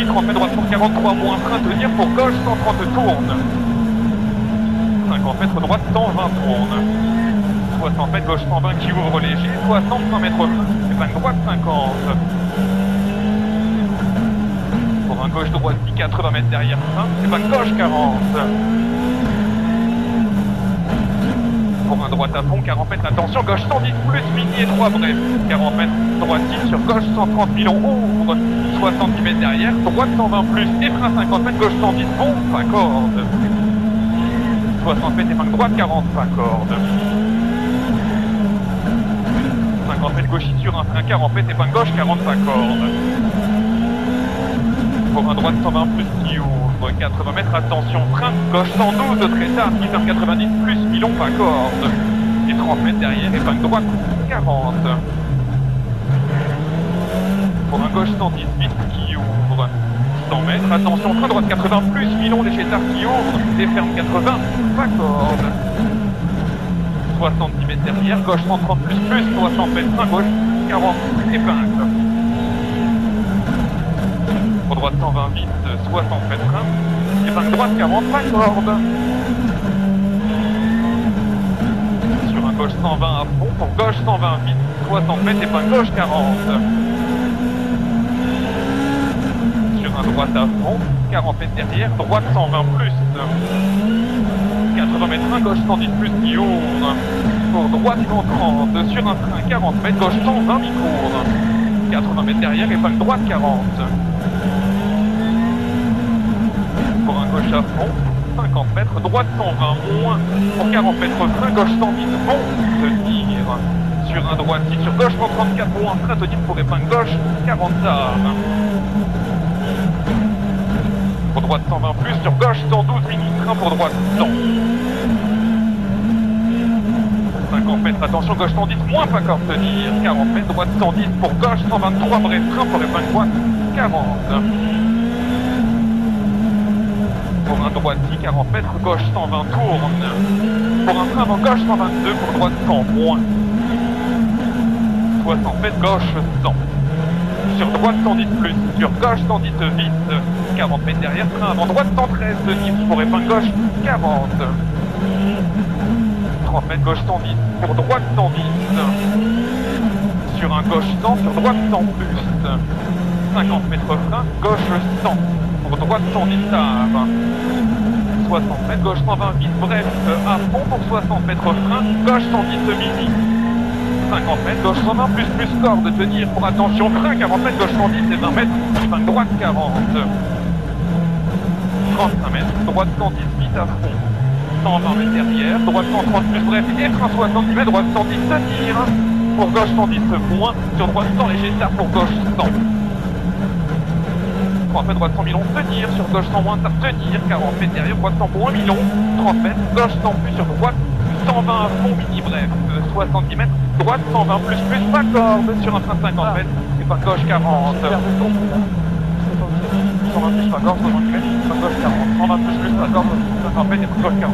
gauchis, 30 mètres, droite 143, moins frein, tenir pour gauche, 130 tourne. 50 mètres, droite 120 tourne. 60 mètres, gauche 120 qui ouvre léger, 65 mètres frein, épingle droite 50. Pour un gauche droite 80 mètres derrière frein, épingle gauche 40. Pour un droite à fond, 40 mètres, attention, gauche 110 plus, mini et 3 brefs. 40 mètres, droite 10 sur gauche 130 000, on ouvre. 70 mètres derrière, droite 120 plus, et frein 50 mètres, gauche 110, bon, pas corde. 60 mètres, épingle droite 40, pas corde. 50 mètres, gauchis sur un frein 40 mètres, épingle gauche 40, pas corde. Pour un droite 120 plus qui ouvre. 80 mètres, attention, frein, gauche 112 de très tard, qui ferme 90 plus, milon, pas corde. Et 30 mètres derrière, épingle droite 40. Pour un gauche 110 vite qui ouvre. 100 mètres, attention, frein droite 80 plus, milon, léger tard qui ouvre. Et ferme 80, pas corde. 70 mètres derrière, gauche 130 plus, 60 mètres, frein gauche 40, épingle. Pour droite 120 vite, 60 mètres frein, épingle droite 40, pas corde. Sur un gauche 120 à fond, pour gauche 120 vite, 60 mètres, épingle gauche 40. Sur un droite à fond, 40 mètres derrière, droite 120 plus. 80 mètres frein, gauche 110 plus qui ouvre. Pour droite 130, sur un frein 40 mètres, gauche 120 mi-court. 80 mètres derrière, épingle droite 40. Pour un gauche à fond, 50 mètres, droite 120 moins. Pour 40 mètres frein, gauche 110, bon, tenir. Sur un droite, sur gauche 134 moins, frein tenir pour épingle gauche 40 tard. Pour droite 120 plus, sur gauche 112 mini, frein pour droite 100. 50 mètres, attention, gauche 110 moins, pas corde tenir. 40 mètres, droite 110 pour gauche 123, bref, frein pour épingle droite 40. Pour un droite 40 mètres, gauche 120 tourne. Pour un frein avant gauche 122, pour droite 100 moins. 60 mètres, gauche 100. Sur droite 110 plus, sur gauche 110 vite. 40 mètres derrière, frein avant droite 113 de 10, pour épingle gauche 40. 30 mètres, gauche 110, pour droite 110. Sur un gauche 100, sur droite 100 plus. 50 mètres frein, gauche 100. Pour droite 110 tard. 60 mètres, gauche 120 vite, bref, à fond pour 60 mètres frein, gauche 110 mini. 50 mètres, gauche 120 plus corde, tenir pour attention, frein 40 mètres, gauche 110 et 20 mètres, épingle droite 40. 35 mètres, droite 110 vite à fond. 120 mètres derrière, droite 130 plus bref, et frein 70 mètres, droite 110 tenir. Pour gauche 110 moins, sur droite 100 léger tard, pour gauche 100. 30 mètres, droite 100 millions, tenir, sur gauche 100 moins, tard, tenir, 40 mètres derrière, droite 100 moins, millions, 30 mètres, gauche 100 plus, sur droite 120 à fond, mini bref, 70 mètres, droite 120 plus, pas corde, sur un frein 50 mètres, et pas gauche 40. 120 plus, pas corde, 70 mètres, pas gauche 40. 120 plus, pas corde, 50 mètres, et pas gauche 40.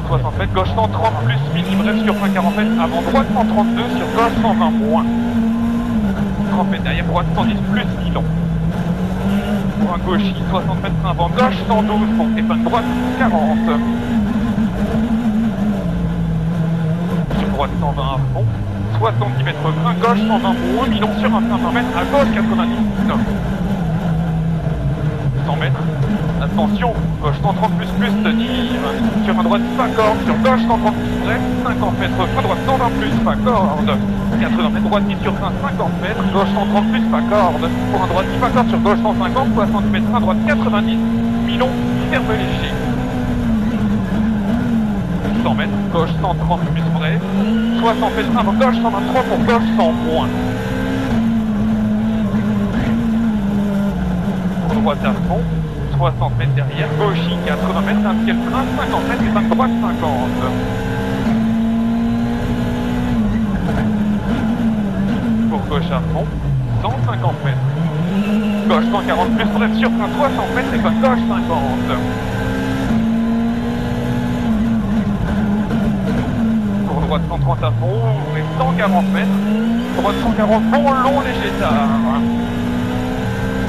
60 mètres, gauche 130 plus, mini bref, sur frein 40 mètres, avant droite 132, sur gauche 120 moins. 30 mètres derrière, droite 110 plus, milon. Pour un gauchis, 60 mètres frein avant gauche, 112 pour épingle droite, 40. Sur droite 120 à fond, 70 mètres frein, gauche 120 moins, milon sur un frein 20 mètres, à gauche 90. 100 mètres, attention, gauche 130 plus tenir. Sur un droite, pas corde, sur gauche 130 plus bref, 50 mètres frein, droite 120 plus, pas corde. 80 mètres, droite 10 sur frein, 50 mètres, gauche 130 plus, pas corde. Pour un droite 10, pas corde, sur gauche 150, 60 mètres, frein, droite 90, milon, ferme léger. 100 mètres, gauche 130 plus bref, 60 mètres, frein, avant gauche 123 pour gauche 100 moins. Pour droite à fond, 60 mètres derrière, gauchis 80 mètres, un ciel frein, 50 mètres, épingle droite 50. Pour gauche à fond, 150 mètres. Gauche 140 plus bref sur frein 60 mètres, épingle gauche 50. Pour droite 130 à fond, et 140 mètres. Droite 140 bon, long, léger tard.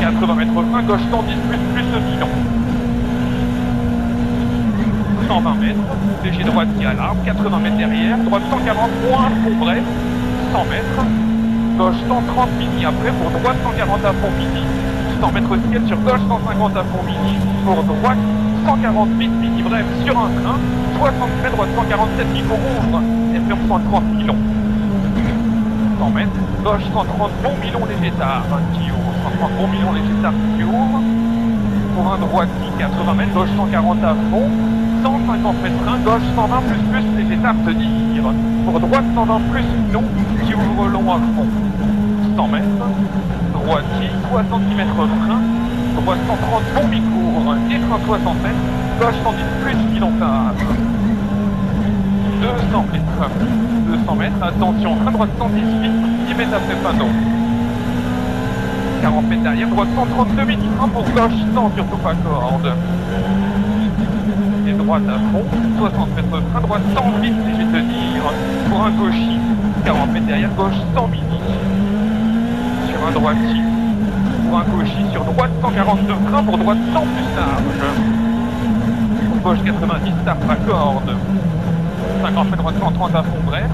80 mètres frein, gauche 110 plus Milon. 120 mètres, léger droite qui est à l'arbre, 80 mètres derrière, droite 140, moins fond bref, 100 mètres, gauche 130 mini après, pour droite 140 à fond mini, 100 mètres ciel sur gauche 150 à fond mini, pour droite 148 mini bref sur un train, 60 mètres, droite 147 qui rouvre, FM 130 Milon. 100 mètres, gauche 130 bon Milon léger tard qui ouvre, 130 bon Milon léger tard qui ouvre, pour un droite qui 80 mètres, gauche 140 à fond, 150 mètres frein, gauche 120 plus léger tard tenir, pour droite 120 plus Milon qui ouvre long à fond, 100 mètres, droite qui 70 mètres frein, droite 130 bon mi-court, et frein 60 mètres, gauche 110 plus Milon tard. 200 mètres, attention, frein droite 118, 10 mètres après panneau. 40 mètres derrière, droite 132 mini frein pour gauche 100 surtout pas corde. Et droite à fond, 60 mètres frein, droite 108 léger tenir, pour un gauchis, 40 mètres derrière, gauche 100 mini. Sur un droitier, pour un gauchis, sur droite 142 frein, pour droite 100 plus large. Pour gauche 90, tard pas corde. 50 mètres, droite 130 à fond bref,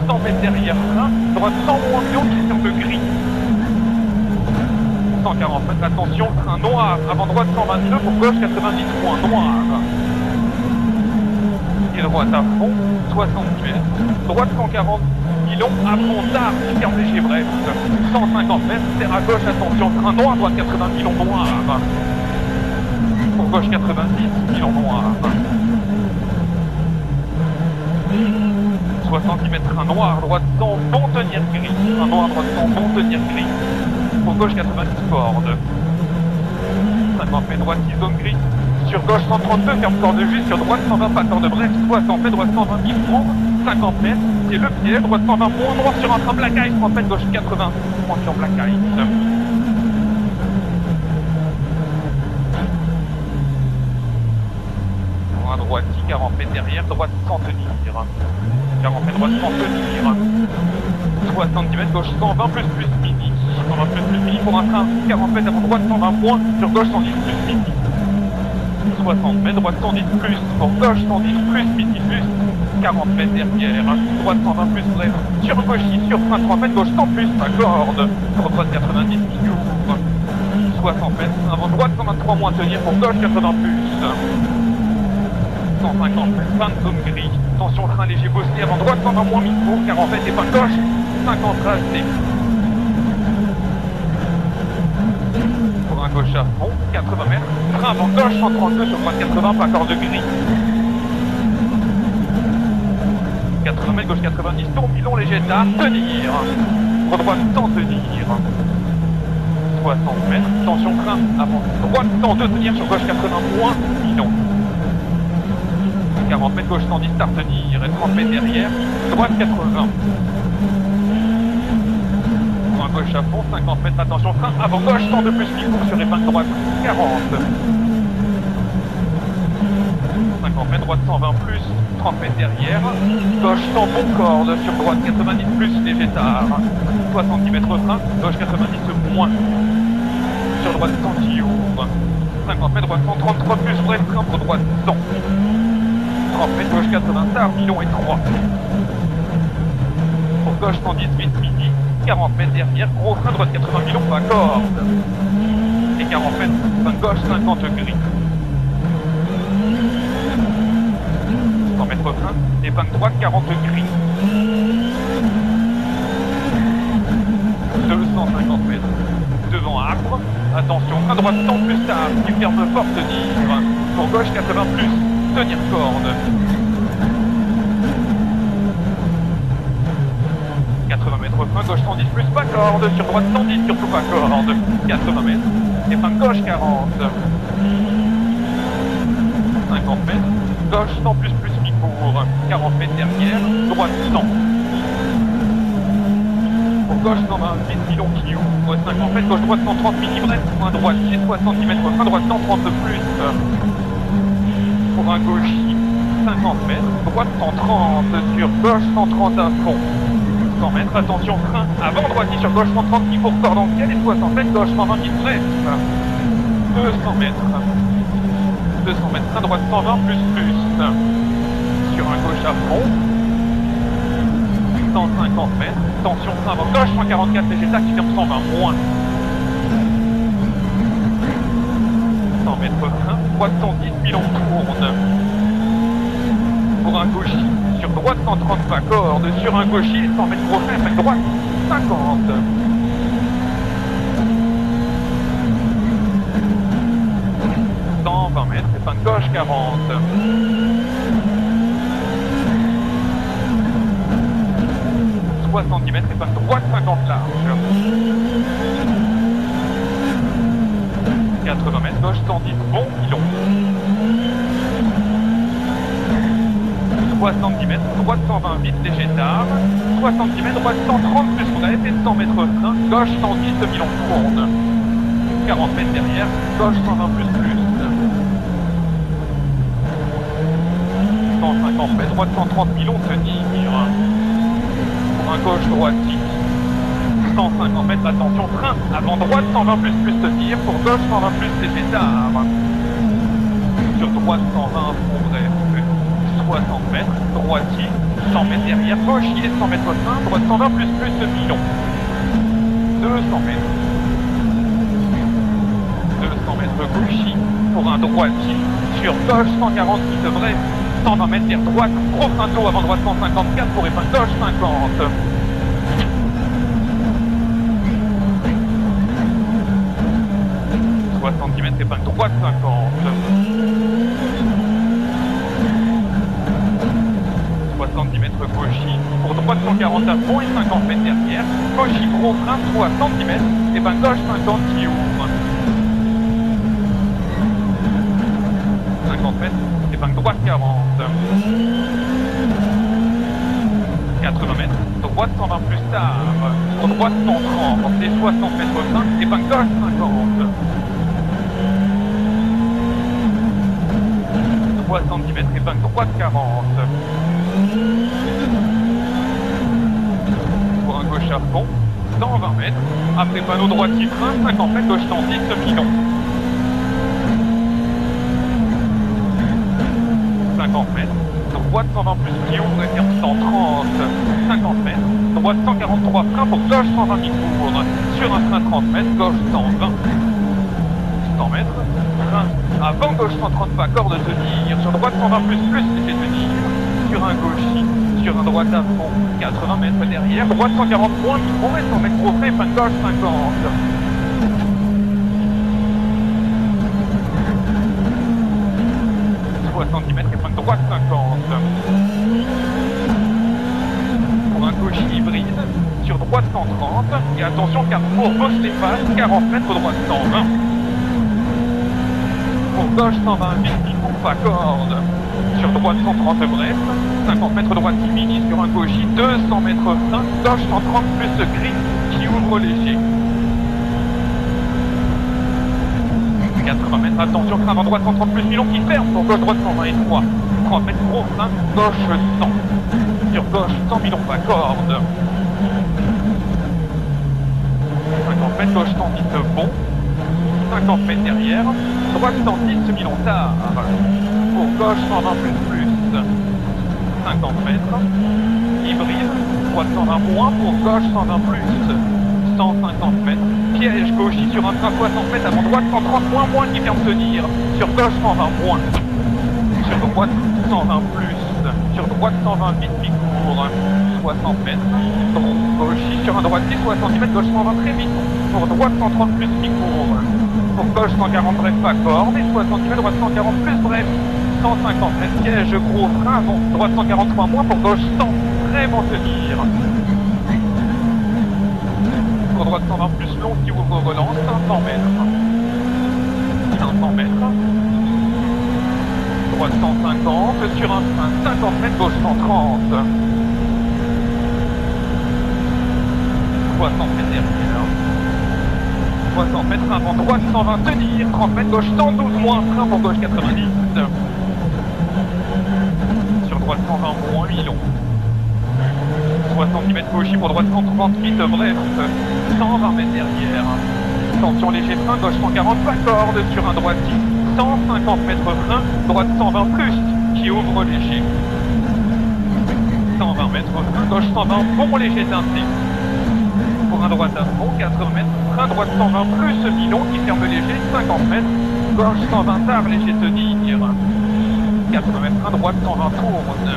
100 mètres derrière frein, droite 100 moins Milon qui est un peu gris. 140 mètres, attention, frein noir, avant droite 122, pour gauche 90 points noir. Et droite à fond, 60 mètres, droite 140, Milon à fond tard, super léger bref, 150 mètres, terre à gauche, attention, frein noir, droite 80, Milon noir. Pour gauche 90, Milon noir. 60 mètres, frein noir, droite 100, bon tenir gris, frein noir, droite 100, bon tenir gris. Pour gauche 90 corde. 50 mètres, droite 6 zone gris. Sur gauche 132, ferme corde juste, sur droite 120, pas corde bref, 60 mètres, droite 120, il prend, 50 mètres, c'est le pied, droite 120, bon droit sur un train black ice, 30 mètres, gauche 80, point sur black ice. Pour un droite 40 mètres derrière, droite 100 tenir. 40 mètres, droite 100 tenir. 70 mètres, gauche 120 plus mini. 120 plus mini pour un train, 40 mètres avant droite 120 points, sur gauche 110 plus mini. 60 mètres, droite 110 plus, pour gauche 110 plus mini plus, 40 mètres derrière, droite 120 plus bref, sur gauche sur frein 3 mètres, gauche 100 plus, pas corde, pour droite 90 qui ouvre. 60 mètres, avant droite 123 moins tenir, pour gauche 80 plus. 150 mètres, 20 zone gris, tension frein léger bossé, avant droite 120 moins micro, 40 mètres et fin gauche, 50 racheté. Pour un gauche à fond, 80 mètres, frein avant gauche 132 sur droite 80, pas corde gris. 80 mètres, gauche 90, tour Milon léger tard, tenir. Pour droite 100 tenir. 60 mètres, tension frein avant droite 102 tenir sur gauche 80 moins Milon. 40 mètres, gauche 110, start tenir, et 30 mètres derrière, droite 80. Pour un gauche à fond, 50 mètres, attention, frein, avant gauche, 102 plus mi-court sur épingle droite, 40. 50 mètres, droite 120 plus, 30 mètres derrière, gauche 100 bon corde, sur droite 90 plus, léger tard. 70 mètres frein, gauche 90 moins, sur droite 100 qui ouvre. 50 mètres, droite 133 plus, bref, frein pour droite 100. 30 mètres, gauche 80, tard, Milon et 3. Pour gauche 118 mini, 40 mètres derrière, gros frein, droite 80 Milon, pas corde. Et 40 mètres, fin gauche 50 gris. 100 mètres frein, et fin droite 40 gris. 250 mètres, devant arbre, attention, frein droite 100 plus tard, qui ferme fort tenir. Pour gauche 80 plus. Tenir corde. 80 mètres frein, gauche 110 plus, pas corde, sur droite 110, surtout pas corde. 80 mètres, et fin gauche 40. 50 mètres, gauche 100 plus mi-court. 40 mètres derrière, droite 100. Pour gauche 128 Milon qui ouvre. 50 mètres, gauche droite 130 mini bref, point droite, 60 cm, frein droite 130 plus. Pour un gauchis, 50 mètres, droite 130, sur gauche 130 à fond. 100 mètres, attention, frein, avant droitier sur gauche 130 qui pour corde en ciel et 60 mètres, gauche 120 qui bref. 200 mètres. 200 mètres, frein droite 120 plus. Sur un gauche à fond. 150 mètres, tension frein avant gauche 144 végétal qui ferme 120 moins. 100 mètres frein, droite 110 000 on tourne. Pour un gauchis, sur droite 130 pas corde, sur un gauchis 100 mètres gros frein, droite 50. 120 mètres, épingle gauche 40. 70 mètres, épingle droite 50 large. 80 mètres, gauche 110, bon pilon. 70 mètres, droite 120 vite, léger tard. 70 mètres, droite 130 plus bref et 100 mètres frein, gauche 110, demi-long tourne. 40 mètres derrière, gauche 120 plus. 150 mètres, droite 130 000 on tenir. Pour un gauche droite 6. 150 mètres, attention, frein, avant droite 120 plus tenir, pour gauche 120 plus léger tard. Sur droite 120 fond bref. 60 mètres, droitier, 100 mètres derrière, gauchier, 100 mètres frein, droite 120 plus demi-long. 200 mètres. 200 mètres gauchis pour un droitier. Sur gauche 140 qui devrait 120 mètres vers droite, gros frein tôt avant droite 154 pour épingle gauche 50. 70 mètres épingle droite 50. 70 mètres gauchis, pour droite 140 à fond et 50 mètres derrière, gauchis gros frein 60 mètres, et ben gauche 50 qui ouvre. 50 mètres, et ben droite 40. 80 mètres, droite 120 plus tard, pour droite 130, et 60 mètres frein, et ben gauche 50. 70 mètres, épingle droite 40. Pour un gauche à fond, 120 mètres. Après panneau droitier frein, 50 mètres, gauche 110, demi-long. 50 mètres. Droite 120 plus qui ouvre et ferme 130. 50 mètres. Droite 143 frein pour gauche 120 qui court. Sur un frein 30 mètres, gauche 120. 100 mètres. Frein avant gauche 130 pas, corde de tenir. Sur droite 120 plus laissez tenir. Sur un gauchis. Sur un droite à fond, 80 mètres derrière, droite 140 points, micro et 100 mètres gros frein, fin gauche 50. 70 mètres et fin droite 50. Pour un gauche hybride, sur droite 130, et attention carrefour gauche les faces, 40 mètres droite 120. Pour gauche 120 vite, micro pas corde. Sur droite 130 bref, 50 mètres droite qui mini sur un gauchis, 200 mètres frein, gauche 130 plus gris qui ouvre léger. 80 mètres, attention, frein avant droite 130 plus milon qui ferme pour gauche droite 120 et 3. 30 mètres gros frein, gauche 100. Sur gauche 100 milon pas corde. 50 mètres, gauche 110 bon. 50 mètres derrière, droite 110 milon tard. Pour gauche 120 plus. 50 mètres. Hybride. Droite 120 moins. Pour gauche 120 plus. 150 mètres. Piège gauchis sur un train 60 mètres avant droite 130 moins qui vient de tenir. Sur gauche 120 moins. Sur droite 120 plus. Sur droite 120 vite qui court. 60 mètres. Gauchis sur un droitier 70 mètres. Gauche 120 très vite. Pour droite 130 plus qui court. Pour gauche 140 bref pas corde. Et 70 mètres. Droite 140 plus bref. 150 mètres, piège, gros frein, bon, droite 143 moins, pour gauche 100, vraiment tenir. Pour droite 120 plus long qui ouvre relance, 500 mètres. 500 mètres. Droite 150, sur un frein, 50 mètres, gauche 130. 60 mètres derrière. 60 mètres avant droite 120 tenir, 30 mètres gauche 112 moins, frein pour gauche 90. Sur droite 120 moins, milon. 70 mètres gauche pour droite 138, bref, 120 mètres derrière. Attention léger frein, gauche 140, pas corde sur un droitier, 150 mètres frein, droite 120 plus, qui ouvre léger. 120 mètres frein, gauche 120, bon léger teinté. Pour un droite à fond, 80 mètres, frein droite 120 plus Milon qui ferme léger, 50 mètres, gauche 120 tard léger tenir. 80 mètres, frein droite 120 tourne.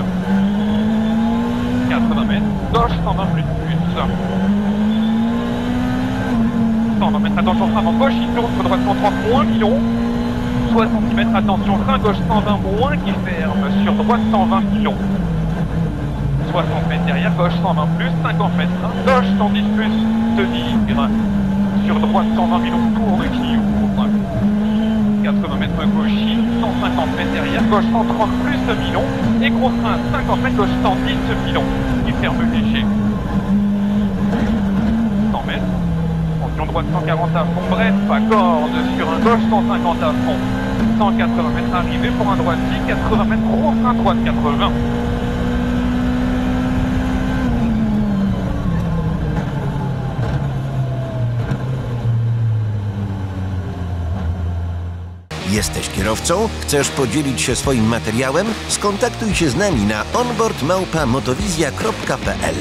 80 mètres, gauche 120 plus. 120 mètres, attention frein avant gauche, il tourne, droite 130 moins Milon. 60 mètres, attention frein gauche 120 moins qui ferme sur droite 120 Milon. 60 mètres derrière, gauche 120 plus, 50 mètres, gauche 110 plus, tenir. Sur droite 120 Milon, tourne qui ouvre. 80 mètres gauche, 150 mètres derrière, gauche 130 plus Milon. Et gros frein, 50 mètres, gauche 110 Milon, qui ferme léger. 100 mètres. Attention droite 140 à fond, bref, pas corde sur un gauche 150 à fond. 180 mètres arrivé pour un droitier, 80 mètres, gros frein droite 80. Jesteś kierowcą? Chcesz podzielić się swoim materiałem? Skontaktuj się z nami na onboard@motowizja.pl.